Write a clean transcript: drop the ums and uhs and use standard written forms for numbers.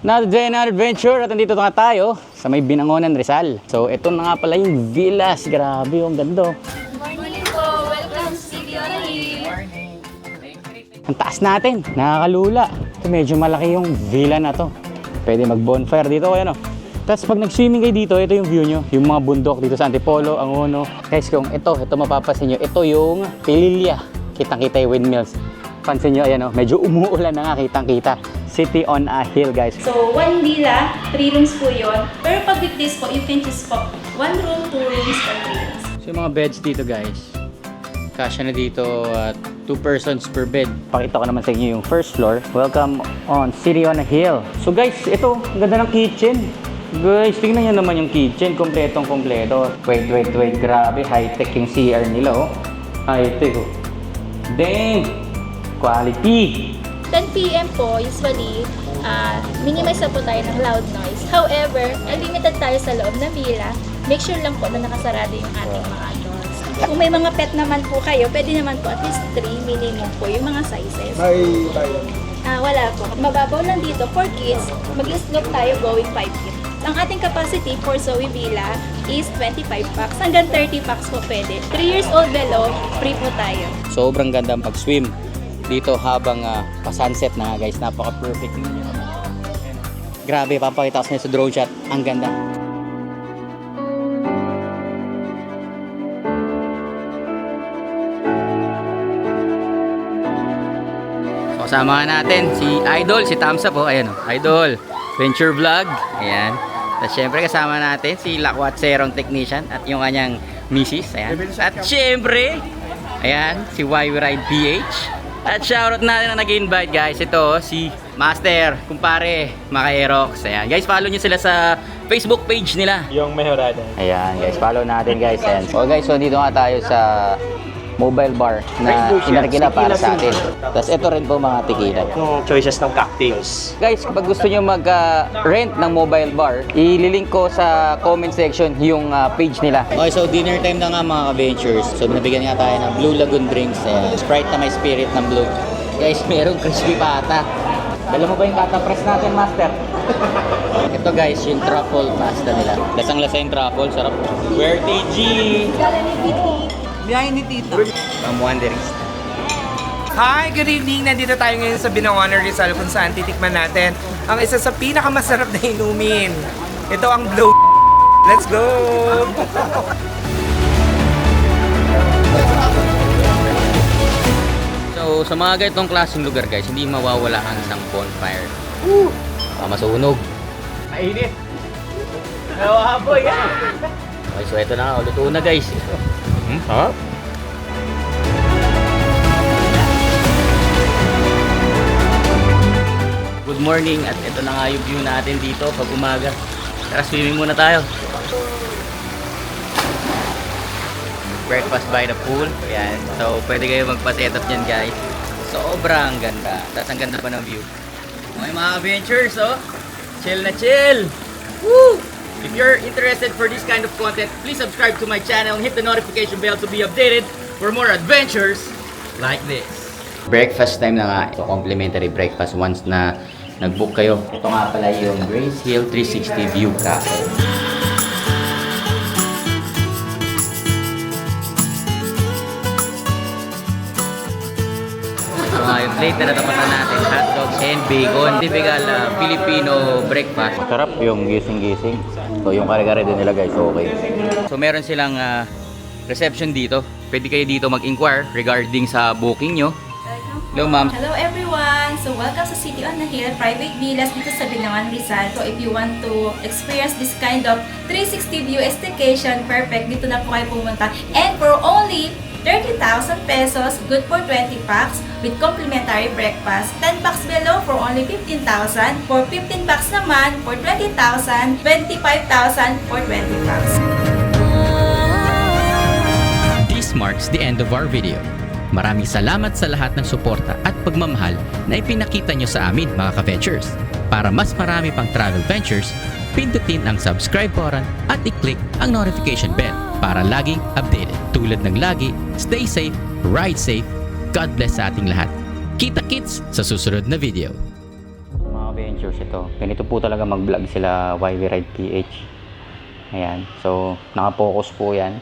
Another day, another adventure. At nandito na nga tayo sa may Binangonan, Rizal. So, ito na nga pala yung villas. Grabe, yung ganda. Morning po! Welcome to City on a Hill! Ang taas natin. Nakakalula. Ito, medyo malaki yung villa na to. Pwede mag-bonfire dito. Ayan, Tapos pag nag-swimming kayo dito, ito yung view nyo. Yung mga bundok dito sa Antipolo, Angono. Guys, kung ito mapapasin nyo. Ito yung Pililya. Kitang-kita yung windmills. Pansin nyo, ayan, medyo umuulan na nga, kitang-kita. City on a Hill, guys. So, one villa, 3 rooms po yun. Pero pag with this po, you can choose po 1 room, 2 rooms, or 3 rooms. So yung mga beds dito, guys, kasya na dito at 2 persons per bed. Pakita ko naman sa inyo yung first floor. Welcome on City on a Hill. So guys, ito, ang ganda ng kitchen. Guys, tingnan nyo naman yung kitchen. Kompletong kompleto. Wait. Grabe, high-tech yung CR nila, High-tech, Dang! Quality! 10 p.m. po, usually, minimize na po tayo ng loud noise. However, limited tayo sa loob ng villa. Make sure lang po na nakasarado yung ating mga doors. Kung may mga pet naman po kayo, pwede naman po at least 3 minimum po yung mga sizes. May tayo. Wala po. Mababaw lang dito for kids. Mag-slope tayo going 5 kids. Ang ating capacity for Zoe Villa is 25 packs. Hanggang 30 packs po pwede. 3 years old below, free po tayo. Sobrang ganda ang pag-swim dito habang pa-sunset na guys. Napaka-perfect. Grabe, papakita ko sa inyo sa drone shot. Ang ganda. So, kasama natin si Idol, si Tamsa po. Ayan Idol, Venture Vlog. Ayan. At syempre kasama natin si Lakwat Serong Technician at yung kanyang misis. Ayan. At syempre, ayan, si YW Ride PH. At shoutout natin na nag-invite guys. Ito si Master, kumpare, Makaerox. Ayan. Guys, follow nyo sila sa Facebook page nila. Yung Mejorada. Ayan guys, follow natin guys. Ayan. So guys, so dito nga tayo sa mobile bar na inarkila para sa atin. Tapos ito rin po mga tequila. Yung choices ng cocktails. Guys, kapag gusto nyo mag-rent ng mobile bar, ililink ko sa comment section yung page nila. Okay, so dinner time na nga mga ka-ventures. So binabigyan nga tayo ng Blue Lagoon drinks. Sprite na may spirit ng blue. Guys, merong crispy pata. Dala mo ba yung pata press natin, Master? Ito guys, yung truffle pasta nila. Lasang-lasa yung truffle, sarap. Where TG? Biyahe ni Tita. Ma'am Wanderings. Hi! Good evening! Nandito tayo ngayon sa Binangonan, Rizal kung saan titikman natin ang isa sa pinakamasarap na inumin. Ito ang Blow. Let's go! So, sa mga ganitong klaseng lugar guys, hindi mawawala ang isang bonfire. Masunog. Mainit. Nawahaboy yan. Okay, so ito na, luto na guys. Ha? Good morning at ito na nga yung view natin dito pag umaga. Tara, swimming muna tayo. Breakfast by the pool. Ayan. So, pwede kayo magpa-set up dyan guys. Sobrang ganda. Tapos ang ganda pa ng view. Okay mga adventures, chill na chill. Woo! If you're interested for this kind of content, please subscribe to my channel and hit the notification bell to be updated for more adventures like this. Breakfast time na nga. So, complimentary breakfast once na nag-book kayo. Ito nga pala yung Grace Hill 360 View Cafe. Ito nga yung plate na natapatan natin, hot dogs and bacon. Typical Filipino breakfast. Sarap yung gising-gising. So yung kare-kare din nila guys, okay. So meron silang reception dito. Pwede kayo dito mag-inquire regarding sa booking nyo. Hello ma'am. Hello everyone! So welcome sa City on a Hill, private villas dito sa Binangonan, Rizal. So if you want to experience this kind of 360 view staycation, perfect, dito na po kayo pumunta. And for only 30,000 pesos, good for 20 packs with complimentary breakfast. 10 packs below for only 15,000. For 15 packs naman, for 20,000. 25,000 for 20 packs. This marks the end of our video. Maraming salamat sa lahat ng suporta at pagmamahal na ipinakita nyo sa amin mga ka-ventures. Para mas marami pang travel ventures, pindutin ang subscribe button at i-click ang notification bell para laging updated. Tulad ng lagi, stay safe, ride safe, God bless sa ating lahat. Kita-kits sa susunod na video. Mga ventures. Ventures ito. Ganito po talaga mag-vlog sila YV Ride PH. Ayan. So, nakapokus po yan.